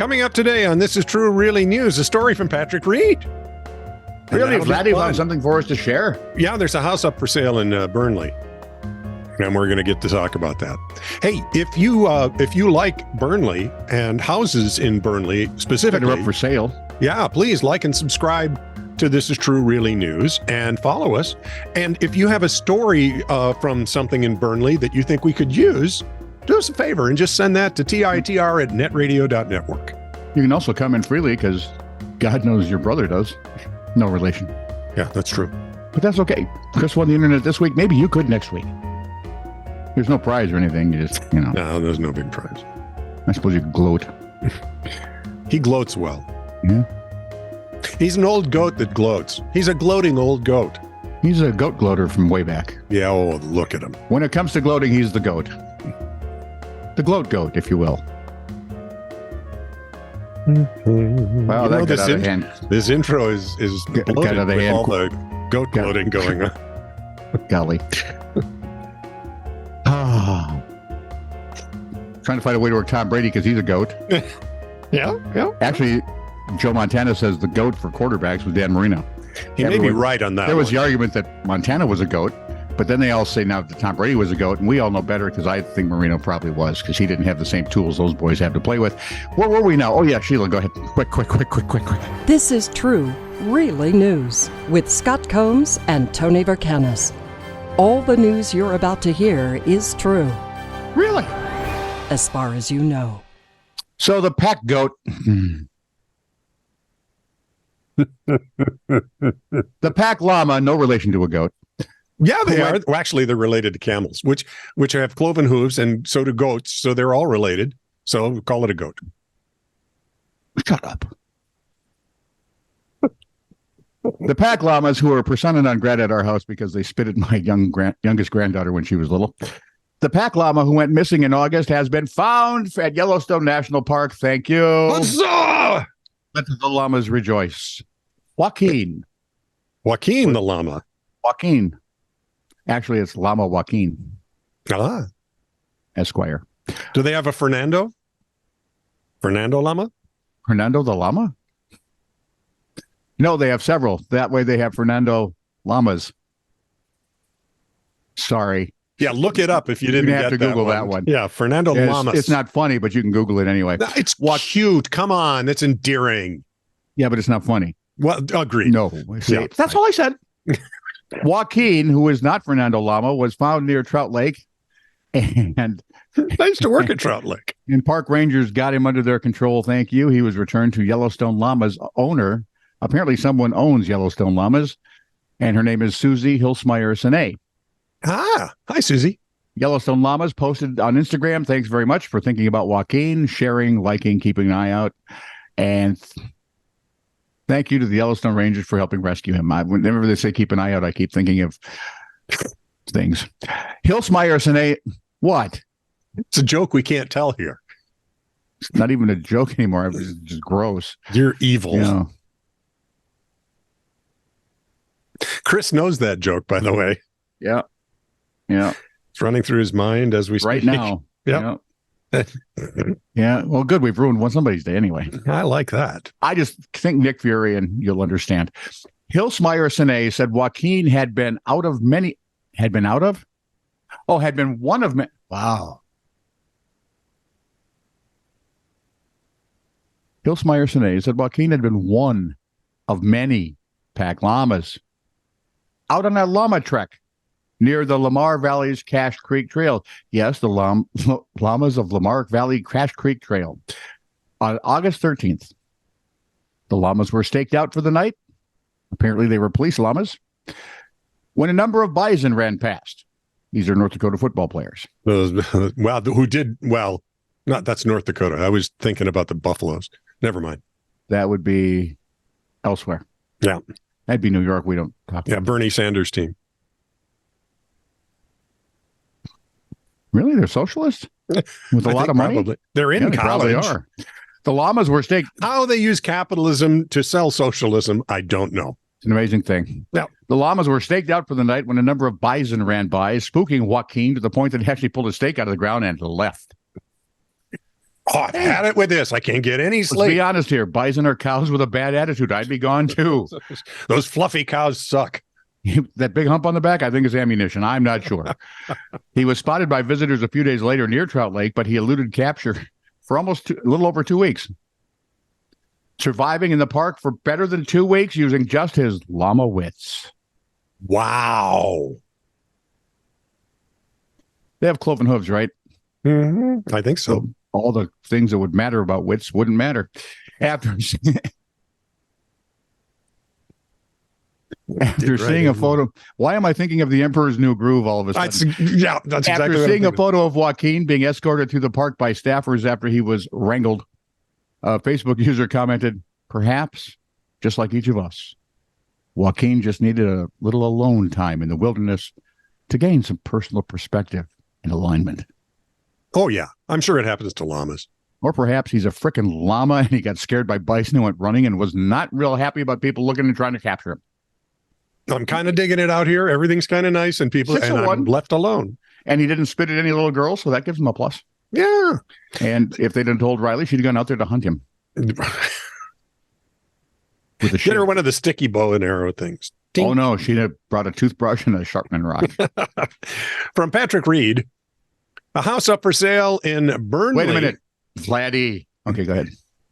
Coming up today on This Is True Really News, a story from Patrick Reed. Really glad he found something for us to share. Yeah, there's a house up for sale in Burnley, and we're going to get to talk about that. Hey, if you like Burnley and houses in Burnley specifically, they're up for sale. Yeah, please like and subscribe to This Is True Really News and follow us. And if you have a story from something in Burnley that you think we could use, do us a favor and just send that to TITR@netradio.network. You can also comment freely because God knows your brother does. No relation. Yeah, that's true. But that's okay. Chris won the internet this week. Maybe you could next week. There's no prize or anything. You just, No, there's no big prize. I suppose you could gloat. He gloats well. Yeah. He's an old goat that gloats. He's a gloating old goat. He's a goat gloater from way back. Yeah, oh, look at him. When it comes to gloating, he's the goat. The gloat goat, if you will. Wow, that got out of hand. This intro is bloated out of with hand. all the goat gloating going on. Golly. Trying to find a way to work Tom Brady because he's a goat. Yeah. Actually, Joe Montana says the goat for quarterbacks was Dan Marino. He may be right on that. There was the argument that Montana was a goat, but then they all say now that Tom Brady was a goat, and we all know better because I think Marino probably was because he didn't have the same tools those boys have to play with. Where were we now? Oh, yeah, Sheila, go ahead. Quick. This is True, Really News with Scott Combs and Tony Vercanis. All the news you're about to hear is true. Really? As far as you know. So the pack goat... The pack llama, no relation to a goat. Yeah, they are. Well, actually, they're related to camels, which have cloven hooves, and so do goats. So they're all related. So we call it a goat. Shut up. The pack llamas, who are persona non grata at our house because they spit at my youngest granddaughter when she was little. The pack llama who went missing in August has been found at Yellowstone National Park. Thank you. Huzzah! Let the llamas rejoice. Joaquin the llama. Joaquin. Actually, it's Llama Joaquin. Esquire. Do they have a Fernando? Fernando llama? Fernando the llama? No, they have several. That way they have Fernando llamas. Sorry. Yeah, look it up if you didn't have to Google that one. Yeah, Fernando llamas. It's not funny, but you can Google it anyway. No, it's cute. Come on. It's endearing. Yeah, but it's not funny. Well, agreed. No. See, that's all I said. Joaquin, who is not Fernando Llama, was found near Trout Lake. And I used to work at Trout Lake. And park rangers got him under their control. Thank you. He was returned to Yellowstone Llama's owner. Apparently someone owns Yellowstone Llamas, and her name is Susie Hilsmeyer-Sine. Hi, Susie. Yellowstone Llamas posted on Instagram. Thanks very much for thinking about Joaquin, sharing, liking, keeping an eye out. And thank you to the Yellowstone Rangers for helping rescue him. Whenever they say keep an eye out, I keep thinking of things. Hilsmeyer-Sine, what? It's a joke we can't tell here. It's not even a joke anymore. It's just gross. You're evil. Yeah. Chris knows that joke, by the way. Yeah. It's running through his mind as we speak. Right now. Yep. Yeah. Well, good. We've ruined somebody's day anyway. I like that. I just think Nick Fury, and you'll understand. Hilsmeyer-Sine said Joaquin had been one of many. Wow. Hilsmeyer-Sine said Joaquin had been one of many pack llamas out on a llama trek near the Lamar Valley's Cache Creek Trail. Yes, the llamas of Lamar Valley Cache Creek Trail. On August 13th, the llamas were staked out for the night. Apparently, they were police llamas. When a number of bison ran past. These are North Dakota football players. Wow, who did well? Not that's North Dakota. I was thinking about the buffaloes. Never mind. That would be elsewhere. Yeah, that'd be New York. We don't talk. Yeah, Bernie Sanders' team. Really, they're socialists with a lot of money. Probably. They're in college. They are. The llamas were staked. How they use capitalism to sell socialism, I don't know. It's an amazing thing. Yeah. The llamas were staked out for the night when a number of bison ran by, spooking Joaquin to the point that he actually pulled a stake out of the ground and left. Oh, I've had it with this. I can't get any Let's sleep. be honest here. Bison are cows with a bad attitude. I'd be gone too. Those fluffy cows suck. That big hump on the back, I think, is ammunition. I'm not sure. He was spotted by visitors a few days later near Trout Lake, but he eluded capture for a little over 2 weeks. Surviving in the park for better than 2 weeks using just his llama wits. Wow. They have cloven hooves, right? Mm-hmm. I think so. All the things that would matter about wits wouldn't matter. After seeing a photo, why am I thinking of the Emperor's New Groove all of a sudden? That's after exactly seeing a photo of Joaquin being escorted through the park by staffers after he was wrangled, a Facebook user commented, perhaps, just like each of us, Joaquin just needed a little alone time in the wilderness to gain some personal perspective and alignment. Oh, yeah. I'm sure it happens to llamas. Or perhaps he's a frickin' llama and he got scared by bison and went running and was not real happy about people looking and trying to capture him. I'm kind of digging it out here. Everything's kind of nice, and I'm left alone. And he didn't spit at any little girls, so that gives him a plus. Yeah. And if they'd have told Riley, she'd have gone out there to hunt him. With a Get her one of the sticky bow and arrow things. Ding. Oh, no. She'd have brought a toothbrush and a sharpening rock. From Patrick Reed, a house up for sale in Burnley. Wait a minute. Vladdy. Okay, go ahead.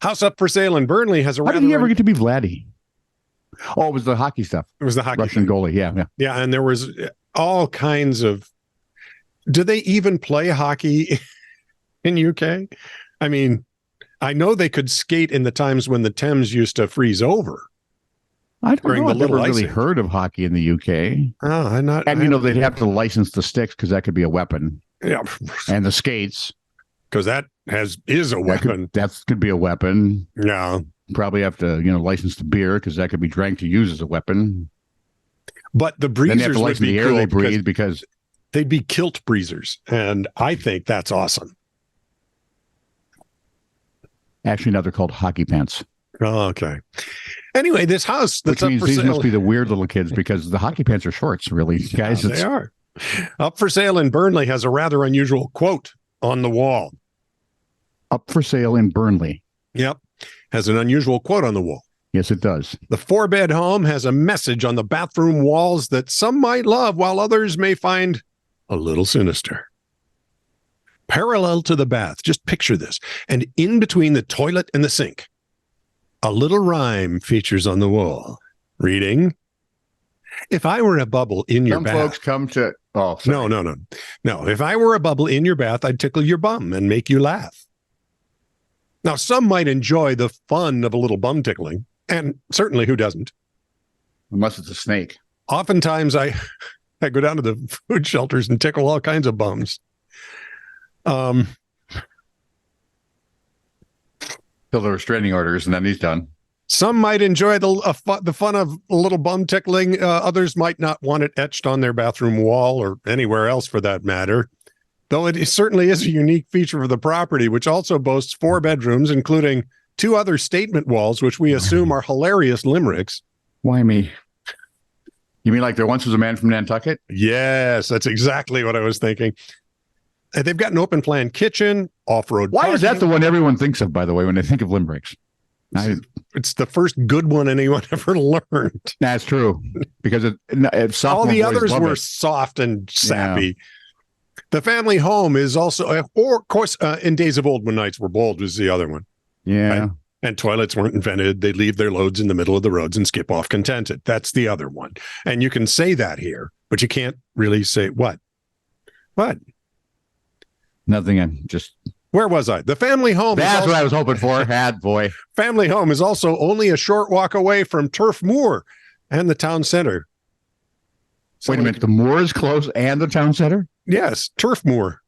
House up for sale in Burnley has a How did he ever get to be Vladdy? Oh, it was the hockey stuff. It was the hockey Russian thing. goalie. Yeah. Yeah, and there was all kinds of. Do they even play hockey in UK? I mean, I know they could skate in the times when the Thames used to freeze over. I don't know. I've never really heard of hockey in the UK. Oh, I'm not. And they'd have to license the sticks because that could be a weapon. Yeah, and the skates because that is a weapon. That could be a weapon. Yeah. Probably have to, license the beer because that could be drank to use as a weapon. But the breezers then they have to license the air they breathe because they'd be kilt breezers, and I think that's awesome. Actually, now they're called hockey pants. Oh, okay. Anyway, this house that's which means up for these sale, must be the weird little kids because the hockey pants are shorts, really, guys. They are. Up for sale in Burnley has a rather unusual quote on the wall. Up for sale in Burnley. Yep. Has an unusual quote on the wall. Yes, it does. The 4-bed home has a message on the bathroom walls that some might love while others may find a little sinister. Parallel to the bath, just picture this, and in between the toilet and the sink, a little rhyme features on the wall, reading, if I were a bubble in your bath. Some folks come to... Oh, sorry. No. If I were a bubble in your bath, I'd tickle your bum and make you laugh. Now, some might enjoy the fun of a little bum tickling, and certainly who doesn't? Unless it's a snake. Oftentimes, I go down to the food shelters and tickle all kinds of bums. Till the restraining orders, and then he's done. Some might enjoy the fun of a little bum tickling. Others might not want it etched on their bathroom wall or anywhere else for that matter. Though it certainly is a unique feature of the property, which also boasts 4 bedrooms, including 2 other statement walls, which we assume are hilarious limericks. Why me? You mean like there once was a man from Nantucket? Yes, that's exactly what I was thinking. They've got an open plan kitchen, off-road Why parking. is that the one everyone thinks of, by the way, when they think of limericks? It's the first good one anyone ever learned. That's true. Because all the others were soft and sappy. Yeah. The family home is also, or of course, in Days of Old When Nights Were Bold was the other one. Yeah. Right? And toilets weren't invented. They leave their loads in the middle of the roads and skip off contented. That's the other one. And you can say that here, but you can't really say what? What? Nothing. I'm just... Where was I? The family home. That's what I was hoping for. Boy. Family home is also only a short walk away from Turf Moor and the town center. Wait a minute. The moor is close and the town center? Yes. Turf Moor.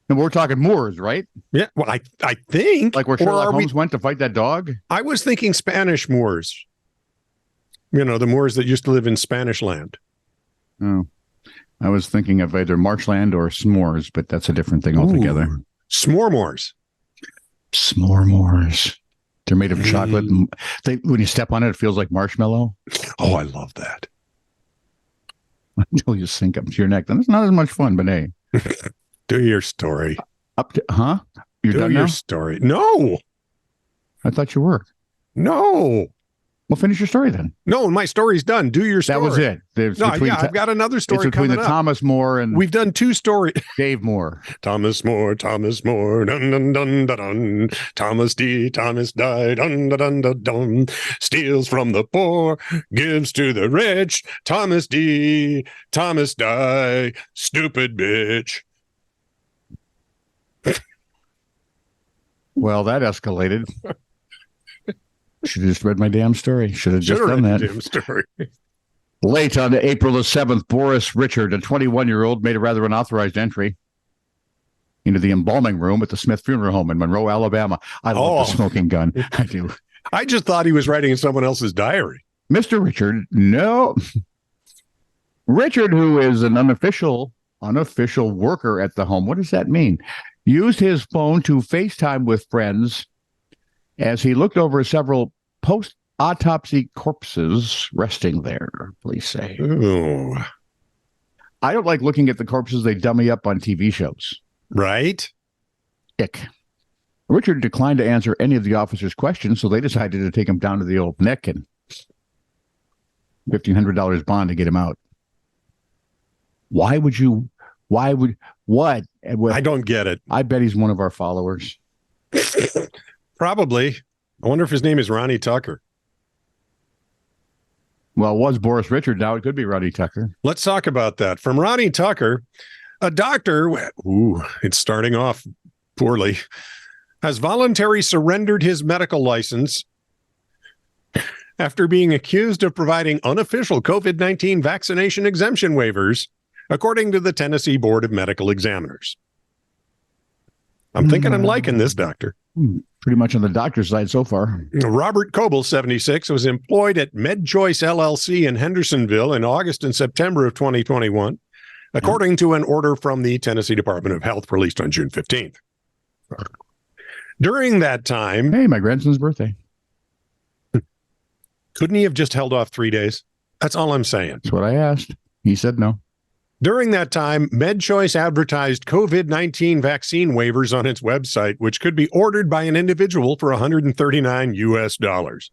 And we're talking moors, right? Yeah. Well, I think. Like where Sherlock Holmes went to fight that dog? I was thinking Spanish Moors. The Moors that used to live in Spanish land. Oh. I was thinking of either marshland or s'mores, but that's a different thing altogether. S'mores. S'mores. They're made of chocolate. When you step on it, it feels like marshmallow. Oh, I love that. Until you sink up to your neck. Then it's not as much fun, but hey. Do your story. You're Do done your now? story. No. I thought you were. No. Well, finish your story then. No, my story's done. Do your story. That was it. I've got another story it's between coming the up. Thomas More and We've done 2 stories. Dave Moore. Thomas More, dun, dun, dun, dun, dun. Thomas D, Thomas died, dun, dun, dun, dun, dun. Steals from the poor, gives to the rich. Thomas D, Thomas die, stupid bitch. Well, that escalated. Should have just read my damn story. Should have just done that. Damn story. Late on April the 7th, Boris Richard, a 21-year-old, made a rather unauthorized entry into the embalming room at the Smith Funeral Home in Monroe, Alabama. I love the smoking gun. I do. I just thought he was writing in someone else's diary. Mr. Richard, no. Richard, who is an unofficial worker at the home, what does that mean? Used his phone to FaceTime with friends as he looked over several post-autopsy corpses resting there, police say. Ooh. I don't like looking at the corpses they dummy up on TV shows. Right? Ick. Richard declined to answer any of the officers' questions, so they decided to take him down to the old Nick and $1,500 bond to get him out. What? I don't get it. I bet he's one of our followers. Probably. I wonder if his name is Ronnie Tucker. Well, it was Boris Richard. Now it could be Ronnie Tucker. Let's talk about that. From Ronnie Tucker, a doctor, it's starting off poorly, has voluntarily surrendered his medical license after being accused of providing unofficial COVID-19 vaccination exemption waivers, according to the Tennessee Board of Medical Examiners. I'm thinking I'm liking this doctor. Pretty much on the doctor's side so far. Robert Coble, 76, was employed at MedChoice LLC in Hendersonville in August and September of 2021, according to an order from the Tennessee Department of Health released on June 15th. During that time... Hey, my grandson's birthday. Couldn't he have just held off 3 days? That's all I'm saying. That's what I asked. He said no. During that time, MedChoice advertised COVID-19 vaccine waivers on its website, which could be ordered by an individual for $139 US. The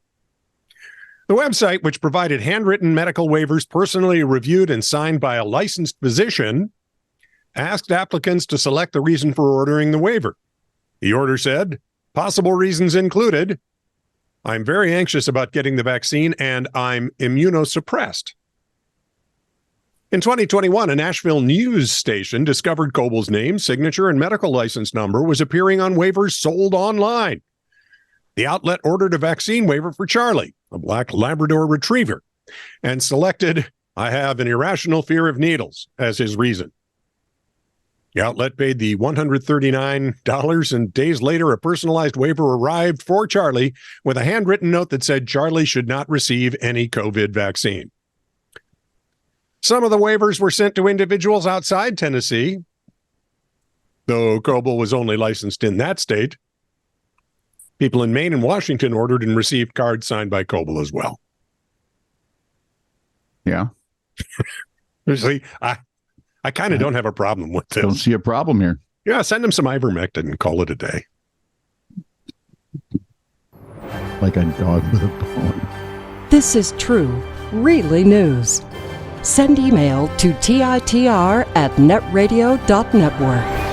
website, which provided handwritten medical waivers personally reviewed and signed by a licensed physician, asked applicants to select the reason for ordering the waiver. The order said, possible reasons included, I'm very anxious about getting the vaccine and I'm immunosuppressed. In 2021, a Nashville news station discovered Coble's name, signature, and medical license number was appearing on waivers sold online. The outlet ordered a vaccine waiver for Charlie, a black Labrador retriever, and selected, I have an irrational fear of needles, as his reason. The outlet paid the $139, and days later, a personalized waiver arrived for Charlie with a handwritten note that said Charlie should not receive any COVID vaccine. Some of the waivers were sent to individuals outside Tennessee, though Coble was only licensed in that state. People in Maine and Washington ordered and received cards signed by Coble as well. Yeah. See, I kind of don't have a problem with this. Don't see a problem here. Yeah, send him some ivermectin and call it a day. Like a dog with a bone. This is true, really news. Send email to TITR@netradio.network.